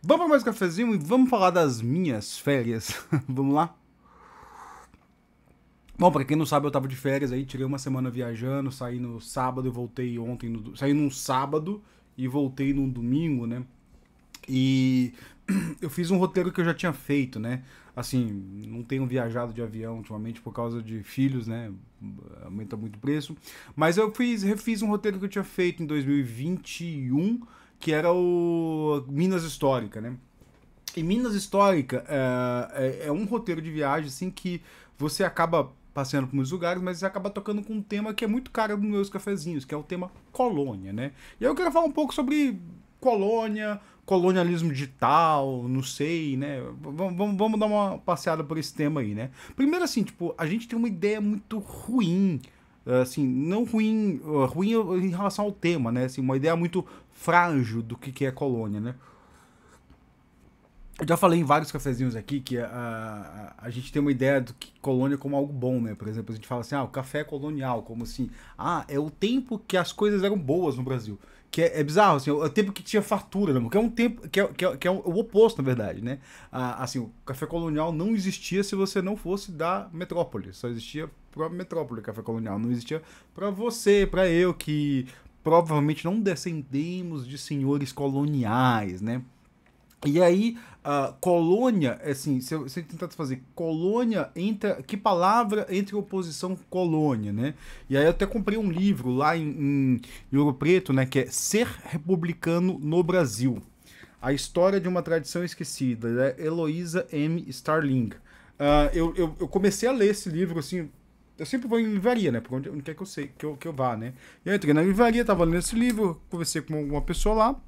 Vamos para mais um cafezinho e vamos falar das minhas férias. Vamos lá? Bom, pra quem não sabe, eu tava de férias aí, tirei uma semana viajando, saí no sábado e voltei ontem. Saí num sábado e voltei num domingo, né? E eu fiz um roteiro que eu já tinha feito, né? Assim, não tenho viajado de avião ultimamente por causa de filhos, né? Aumenta muito o preço. Mas refiz um roteiro que eu tinha feito em 2021, que era o Minas Histórica, né? E Minas Histórica é um roteiro de viagem, assim, que você acaba passeando por muitos lugares, mas você acaba tocando com um tema que é muito caro nos meus cafezinhos, que é o tema colônia, né? E aí eu quero falar um pouco sobre colônia, colonialismo digital, não sei, né? Vamos dar uma passeada por esse tema aí, né? Primeiro, assim, tipo, a gente tem uma ideia muito ruim, assim, não ruim, ruim em relação ao tema, né? Assim, uma ideia muito frágil do que é colônia, né? Eu já falei em vários cafezinhos aqui que a gente tem uma ideia do que colônia como algo bom, né? Por exemplo, a gente fala assim, o café é colonial, como assim, é o tempo que as coisas eram boas no Brasil. Que é bizarro, assim, o tempo que tinha fartura, né? Que é um tempo, que é o oposto, na verdade, né? Assim, o café colonial não existia se você não fosse da metrópole, só existia pra metrópole o café colonial, não existia pra você, pra eu, que provavelmente não descendemos de senhores coloniais, né? E aí, colônia, assim, se você tentar fazer colônia, que palavra entre oposição colônia, né? E aí eu até comprei um livro lá em Ouro Preto, né, que é Ser Republicano no Brasil. A História de uma Tradição Esquecida, da Heloísa M. Starling. Eu comecei a ler esse livro, assim, eu sempre vou em livraria, né? Por onde quer que eu sei, que eu vá, né? E eu entrei na livraria, tava lendo esse livro, conversei com uma pessoa lá.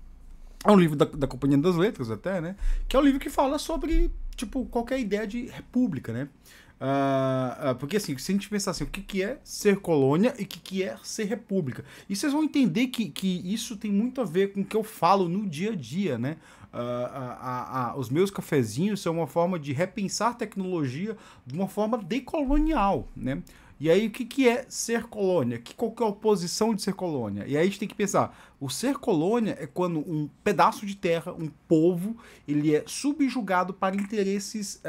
É um livro da Companhia das Letras até, né? Que é um livro que fala sobre, tipo, qualquer ideia de república, né? Porque assim, se a gente pensar assim, o que é ser colônia e o que é ser república? E vocês vão entender que isso tem muito a ver com o que eu falo no dia a dia, né? Os meus cafezinhos são uma forma de repensar tecnologia de uma forma decolonial, né? E aí, o que é ser colônia? Qual que é a oposição de ser colônia? E aí a gente tem que pensar, o ser colônia é quando um pedaço de terra, um povo, ele é subjugado para interesses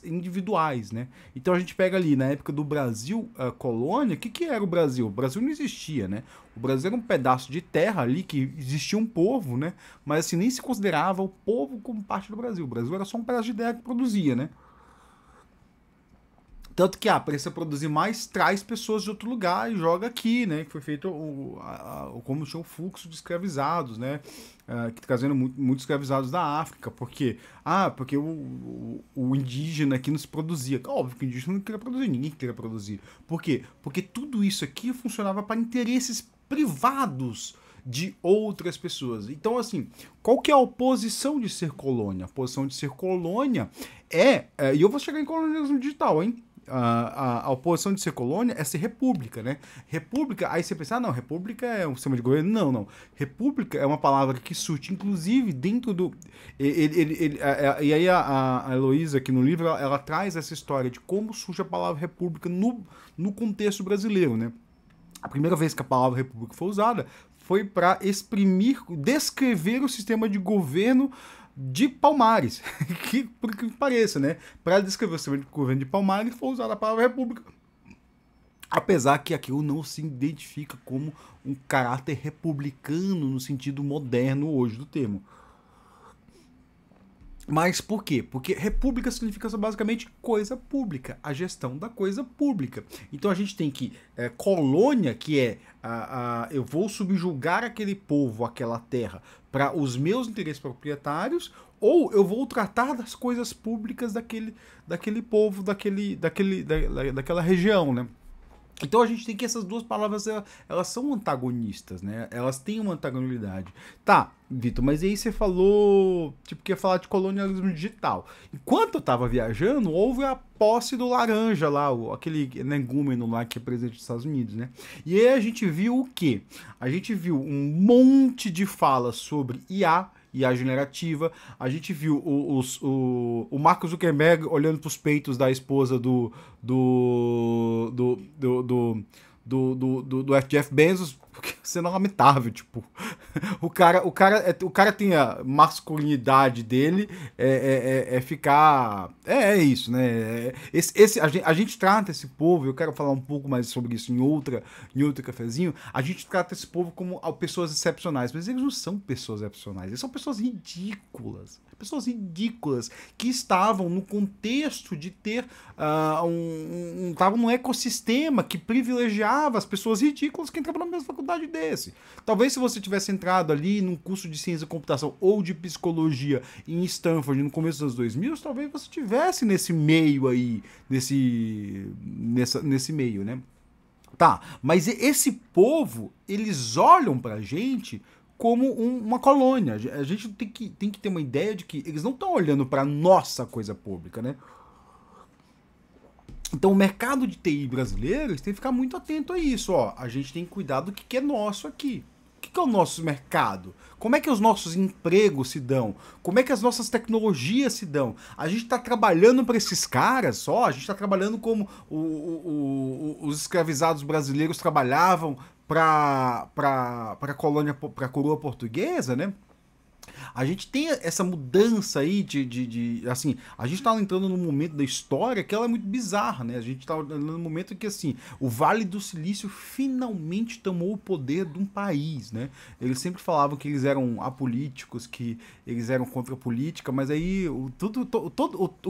individuais, né? Então a gente pega ali, na época do Brasil colônia, o que era o Brasil? O Brasil não existia, né? O Brasil era um pedaço de terra ali que existia um povo, né? Mas assim, nem se considerava o povo como parte do Brasil. O Brasil era só um pedaço de terra que produzia, né? Tanto que, para você produzir mais, traz pessoas de outro lugar e joga aqui, né? Que foi feito como tinha o fluxo de escravizados, né? Que trazendo muitos escravizados da África. Por quê? Porque o indígena aqui não se produzia. Óbvio que o indígena não queria produzir, ninguém queria produzir. Por quê? Porque tudo isso aqui funcionava para interesses privados de outras pessoas. Então, assim, qual que é a oposição de ser colônia? A posição de ser colônia e eu vou chegar em colonialismo digital, hein? A oposição de ser colônia é ser república, né? República, aí você pensa, não, república é um sistema de governo. Não, não. República é uma palavra que surge, inclusive, dentro do... E aí a Heloísa, aqui no livro, ela traz essa história de como surge a palavra república no contexto brasileiro, né? A primeira vez que a palavra república foi usada foi para descrever o sistema de governo de Palmares, por que pareça, né? Para descrever o sistema de governo de Palmares foi usada a palavra república. Apesar que aquilo não se identifica como um caráter republicano no sentido moderno hoje do termo. Mas por quê? Porque república significa basicamente coisa pública, a gestão da coisa pública. Então a gente tem que colônia, que é eu vou subjugar aquele povo, aquela terra, para os meus interesses proprietários, ou eu vou tratar das coisas públicas daquele povo, daquela região, né? Então a gente tem que essas duas palavras, elas são antagonistas, né? Elas têm uma antagonalidade. Tá, Vitor, mas aí você falou, tipo, que ia falar de colonialismo digital. Enquanto eu tava viajando, houve a posse do laranja lá, aquele energúmeno lá que é presidente dos Estados Unidos, né? E aí a gente viu o quê? A gente viu um monte de falas sobre IA generativa. A gente viu o Mark Zuckerberg olhando para os peitos da esposa do Jeff Bezos, Porque sendo lamentável, tipo, o cara tem a masculinidade dele, ficar, isso, né, a gente trata esse povo, eu quero falar um pouco mais sobre isso em outro cafezinho, a gente trata esse povo como pessoas excepcionais, mas eles não são pessoas excepcionais, eles são pessoas ridículas, que estavam no contexto de ter estavam num ecossistema que privilegiava as pessoas ridículas que entravam na mesma faculdade desse. Talvez se você tivesse entrado ali num curso de ciência da computação ou de psicologia em Stanford no começo dos anos 2000, talvez você tivesse nesse meio aí, nesse meio, né? Tá, mas esse povo, eles olham pra gente como uma colônia. A gente tem que ter uma ideia de que eles não estão olhando para nossa coisa pública, né? Então o mercado de TI brasileiro tem que ficar muito atento a isso. Ó. A gente tem que cuidar do que é nosso aqui. O que é o nosso mercado? Como é que os nossos empregos se dão? Como é que as nossas tecnologias se dão? A gente está trabalhando para esses caras só? A gente está trabalhando como os escravizados brasileiros trabalhavam para a colônia, para a coroa portuguesa, né? A gente tem essa mudança aí assim, a gente tá entrando num momento da história que ela é muito bizarra, né? A gente tá entrando num momento que, assim, o Vale do Silício finalmente tomou o poder de um país, né? Eles sempre falavam que eles eram apolíticos, que eles eram contra a política, mas aí o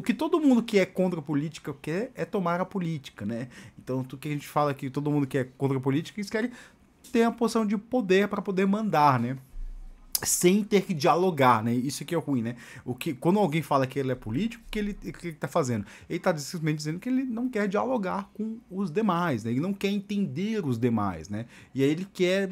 que todo mundo que é contra a política quer é tomar a política, né? Então, o que a gente fala que todo mundo que é contra a política, eles querem ter a posição de poder para poder mandar, né? Sem ter que dialogar, né? Isso que é ruim, né? Quando alguém fala que ele é político, o que ele tá fazendo? Ele tá simplesmente dizendo que ele não quer dialogar com os demais, né? Ele não quer entender os demais, né? E aí ele quer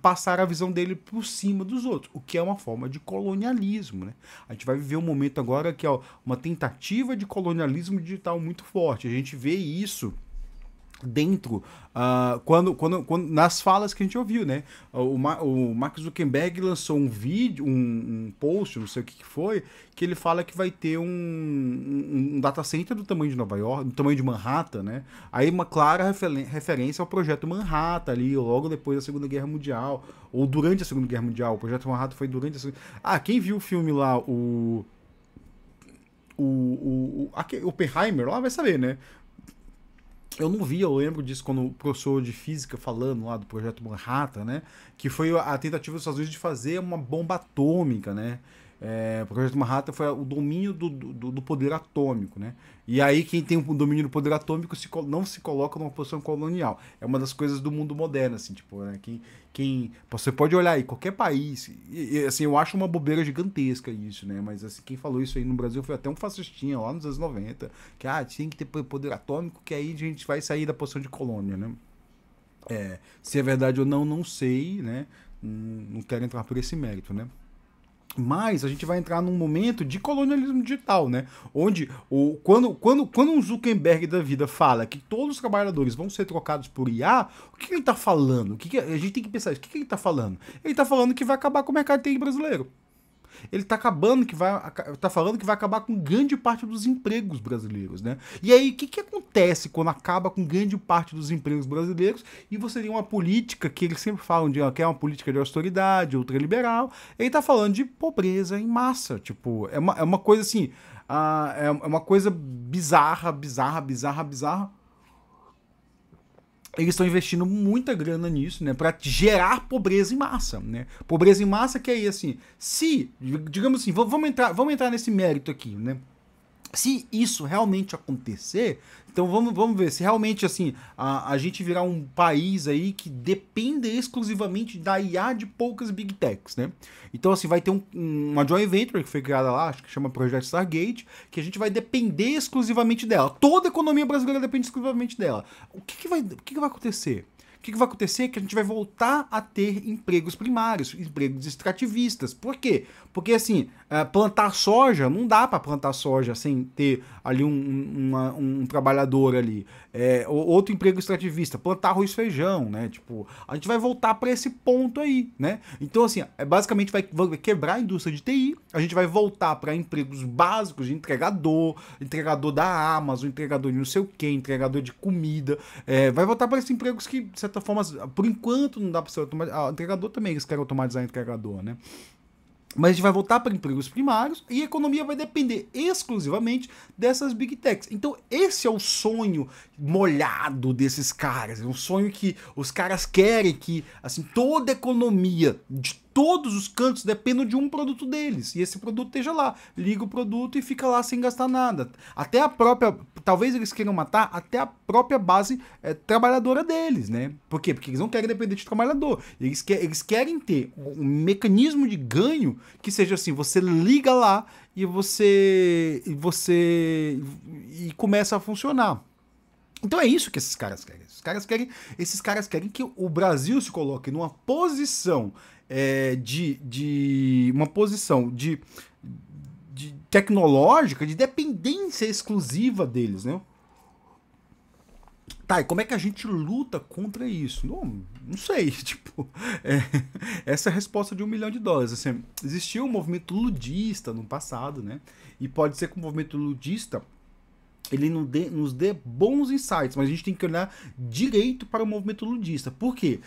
passar a visão dele por cima dos outros, o que é uma forma de colonialismo, né? A gente vai viver um momento agora que é uma tentativa de colonialismo digital muito forte. A gente vê isso dentro, quando nas falas que a gente ouviu, né? O Mark Zuckerberg lançou um vídeo, um post, não sei o que foi, que ele fala que vai ter um data center do tamanho de Nova York, do tamanho de Manhattan, né? Aí uma clara referência ao projeto Manhattan ali, logo depois da Segunda Guerra Mundial, ou durante a Segunda Guerra Mundial. O projeto Manhattan foi durante a Segunda... quem viu o filme lá, o Oppenheimer lá vai saber, né? Eu não vi, eu lembro disso quando o professor de física falando lá do projeto Manhattan, né? Que foi a tentativa dos Estados Unidos de fazer uma bomba atômica, né? O projeto Manhattan foi o domínio do poder atômico, né? E aí quem tem o domínio do poder atômico não se coloca numa posição colonial. É uma das coisas do mundo moderno, assim, tipo, né? Você pode olhar aí, qualquer país, assim, eu acho uma bobeira gigantesca isso, né? Mas assim, quem falou isso aí no Brasil foi até um fascistinha lá nos anos 90, que tem que ter poder atômico, que aí a gente vai sair da posição de colônia, né? Se é verdade ou não, não sei, né? Não quero entrar por esse mérito, né? Mas a gente vai entrar num momento de colonialismo digital, né? Onde quando um Zuckerberg da vida fala que todos os trabalhadores vão ser trocados por IA, o que ele está falando? A gente tem que pensar isso. O que ele está falando? Ele está falando que vai acabar com o mercado de TI brasileiro. Ele tá falando que vai acabar com grande parte dos empregos brasileiros, né? E aí, o que acontece quando acaba com grande parte dos empregos brasileiros e você tem uma política que eles sempre falam que é uma política de austeridade, ultraliberal, ele tá falando de pobreza em massa, tipo, é uma coisa assim, é uma coisa bizarra. Eles estão investindo muita grana nisso, né, para gerar pobreza em massa, né? Pobreza em massa que aí, assim, digamos assim, vamos entrar nesse mérito aqui, né? Se isso realmente acontecer, então vamos ver se realmente, assim, a gente virar um país aí que depende exclusivamente da IA de poucas Big Techs, né? Então, assim, vai ter uma joint venture que foi criada lá, acho que chama Projeto Stargate, que a gente vai depender exclusivamente dela. Toda a economia brasileira depende exclusivamente dela. O que vai acontecer? O que vai acontecer é que a gente vai voltar a ter empregos primários, empregos extrativistas. Por quê? Porque, assim, plantar soja, não dá para plantar soja sem ter ali um trabalhador ali. Outro emprego extrativista, plantar arroz e feijão, né? Tipo, a gente vai voltar para esse ponto aí, né? Então, assim, basicamente vai quebrar a indústria de TI, A gente vai voltar para empregos básicos de entregador, entregador da Amazon, entregador de não sei o que, entregador de comida. Vai voltar para esses empregos que, de certa forma, por enquanto não dá para ser automatizado. Entregador também, eles querem automatizar entregador, né? Mas a gente vai voltar para empregos primários e a economia vai depender exclusivamente dessas big techs. Então esse é o sonho molhado desses caras. É um sonho que os caras querem que assim toda a economia de todos os cantos dependam de um produto deles. E esse produto esteja lá. Liga o produto e fica lá sem gastar nada. Até a própria... Talvez eles queiram matar até a própria base trabalhadora deles, né? Por quê? Porque eles não querem depender de trabalhador. Eles querem ter um mecanismo de ganho que seja assim, você liga lá e e começa a funcionar. Então é isso que esses caras querem. Esses caras querem que o Brasil se coloque numa posição uma posição de tecnológica, de dependência exclusiva deles, né? Tá, e como é que a gente luta contra isso? Não sei, tipo, essa é a resposta de $1 milhão. Assim, existiu um movimento ludista no passado, né? E pode ser que o movimento ludista ele nos dê bons insights, mas a gente tem que olhar direito para o movimento ludista. Por quê?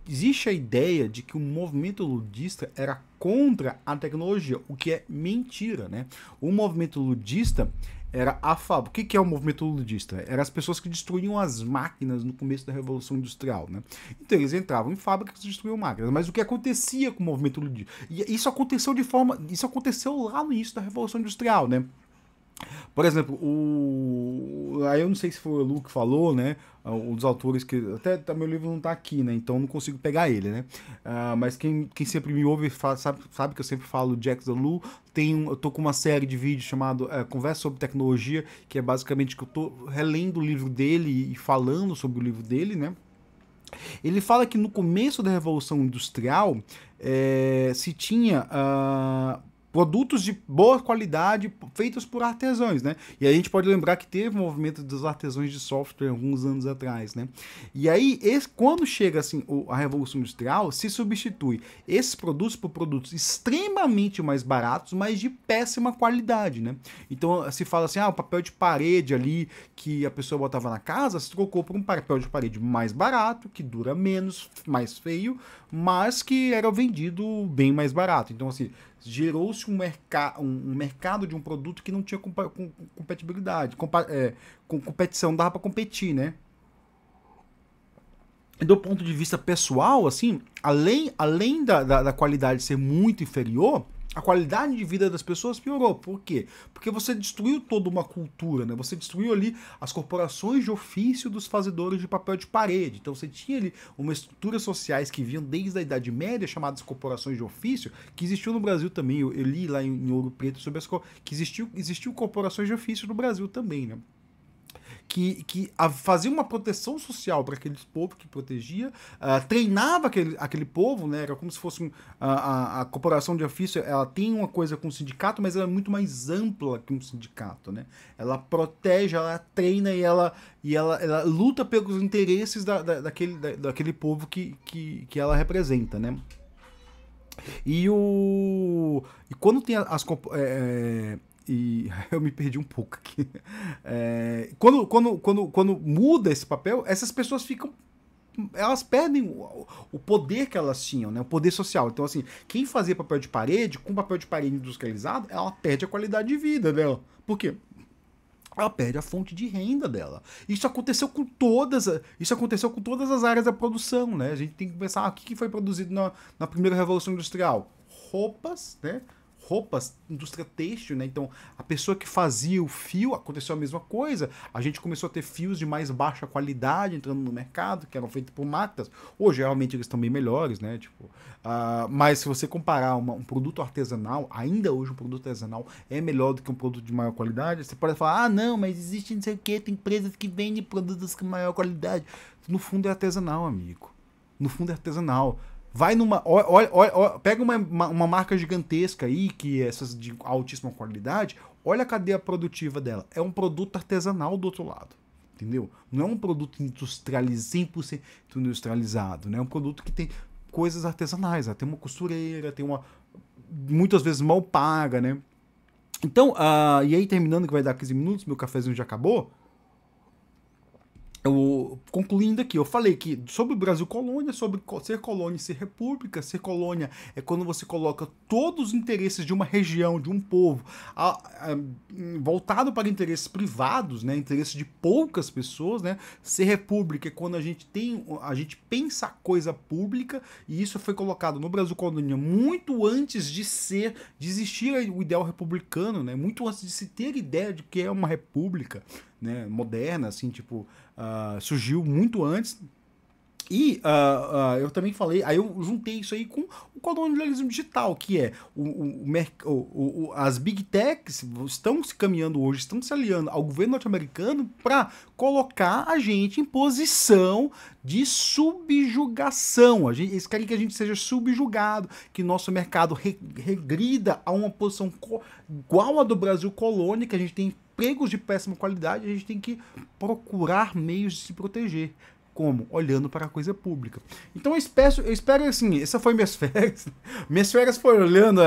Existe a ideia de que o movimento ludista era contra a tecnologia, o que é mentira, né? O movimento ludista era a favor. O que é o movimento ludista? Eram as pessoas que destruíam as máquinas no começo da Revolução Industrial, né? Então eles entravam em fábricas e destruíam máquinas. Mas o que acontecia com o movimento ludista? E isso aconteceu isso aconteceu lá no início da Revolução Industrial, né? Por exemplo, aí eu não sei se foi o Lu que falou, né? Um dos autores que. Até meu livro não tá aqui, né? Então não consigo pegar ele, né? Mas quem sempre me ouve sabe que eu sempre falo Jacques Ellul. Eu tô com uma série de vídeos chamado Conversa sobre Tecnologia, que é basicamente que eu tô relendo o livro dele e falando sobre o livro dele, né? Ele fala que no começo da Revolução Industrial se tinha produtos de boa qualidade feitos por artesãos, né? E aí a gente pode lembrar que teve um movimento dos artesãos de software alguns anos atrás, né? E aí, quando chega assim a Revolução Industrial, se substitui esses produtos por produtos extremamente mais baratos, mas de péssima qualidade, né? Então se fala assim, o papel de parede ali que a pessoa botava na casa se trocou por um papel de parede mais barato, que dura menos, mais feio, mas que era vendido bem mais barato. Então assim, gerou-se um mercado de um produto que não tinha compatibilidade, com competição, não dava para competir, né? E do ponto de vista pessoal, assim, além da qualidade ser muito inferior, a qualidade de vida das pessoas piorou. Por quê? Porque você destruiu toda uma cultura, né? Você destruiu ali as corporações de ofício dos fazedores de papel de parede. Então você tinha ali umas estruturas sociais que vinham desde a Idade Média, chamadas corporações de ofício, que existiu no Brasil também. Eu li lá em Ouro Preto sobre que existiu corporações de ofício no Brasil também, né? Que fazia uma proteção social para aqueles povos que protegia, treinava aquele povo, né? Era como se fosse a corporação de ofício, ela tem uma coisa com o sindicato, mas ela é muito mais ampla que um sindicato, né? Ela protege, ela treina e ela luta pelos interesses daquele povo que ela representa, né? E quando tem e eu me perdi um pouco aqui. Quando muda esse papel, essas pessoas elas perdem o poder que elas tinham, né? O poder social. Então, assim, quem fazia papel de parede, com papel de parede industrializado, ela perde a qualidade de vida dela. Por quê? Ela perde a fonte de renda dela. Isso aconteceu com todas as áreas da produção, né? A gente tem que pensar, o que foi produzido na primeira Revolução Industrial? Roupas, né? Indústria têxtil, né? Então, a pessoa que fazia o fio, aconteceu a mesma coisa. A gente começou a ter fios de mais baixa qualidade entrando no mercado, que eram feitos por máquinas. Hoje, realmente, eles estão bem melhores, né? Mas se você comparar um produto artesanal, ainda hoje um produto artesanal é melhor do que um produto de maior qualidade. Você pode falar, não, mas existe não sei o que, tem empresas que vendem produtos com maior qualidade. No fundo é artesanal, amigo. No fundo é artesanal. Vai pega uma marca gigantesca aí, que é essas de altíssima qualidade, olha a cadeia produtiva dela. É um produto artesanal do outro lado, entendeu? Não é um produto 100% industrializado, né? É um produto que tem coisas artesanais, tem uma costureira, tem muitas vezes mal paga, né? Então, e aí terminando que vai dar 15 minutos, meu cafezinho já acabou. Concluindo aqui, eu falei que sobre o Brasil colônia, sobre ser colônia e ser república, ser colônia é quando você coloca todos os interesses de uma região, de um povo, voltado para interesses privados, né, interesses de poucas pessoas, né. Ser república é quando a gente pensa a coisa pública, e isso foi colocado no Brasil colônia muito antes de existir o ideal republicano, né, muito antes de se ter ideia de que é uma república, né, moderna, assim, tipo, surgiu muito antes. E eu também falei, aí eu juntei isso aí com o colonialismo digital, que é as big techs estão se caminhando hoje, estão se aliando ao governo norte-americano para colocar a gente em posição de subjugação. Eles querem que a gente seja subjugado, que nosso mercado regrida a uma posição igual a do Brasil colônia, que a gente tem empregos de péssima qualidade, a gente tem que procurar meios de se proteger. Como? Olhando para a coisa pública. Então eu espero assim, essa foi minhas férias. Minhas férias foi olhando,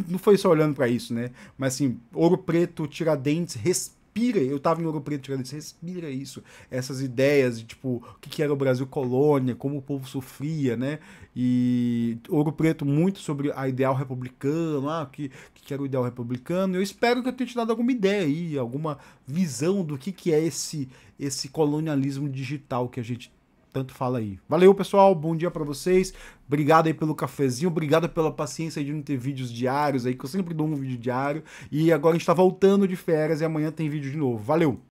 não foi só olhando para isso, né? Mas assim, Ouro Preto, Tiradentes, respira. Eu tava em Ouro Preto, Tiradentes, respira isso. Essas ideias de tipo, o que era o Brasil colônia, como o povo sofria, né? E Ouro Preto muito sobre a ideal republicano, o que era o ideal republicano. Eu espero que eu tenha te dado alguma ideia aí, alguma visão do que é esse colonialismo digital que a gente tanto fala aí. Valeu, pessoal, bom dia pra vocês, obrigado aí pelo cafezinho, obrigado pela paciência de não ter vídeos diários aí, que eu sempre dou um vídeo diário, e agora a gente tá voltando de férias e amanhã tem vídeo de novo. Valeu!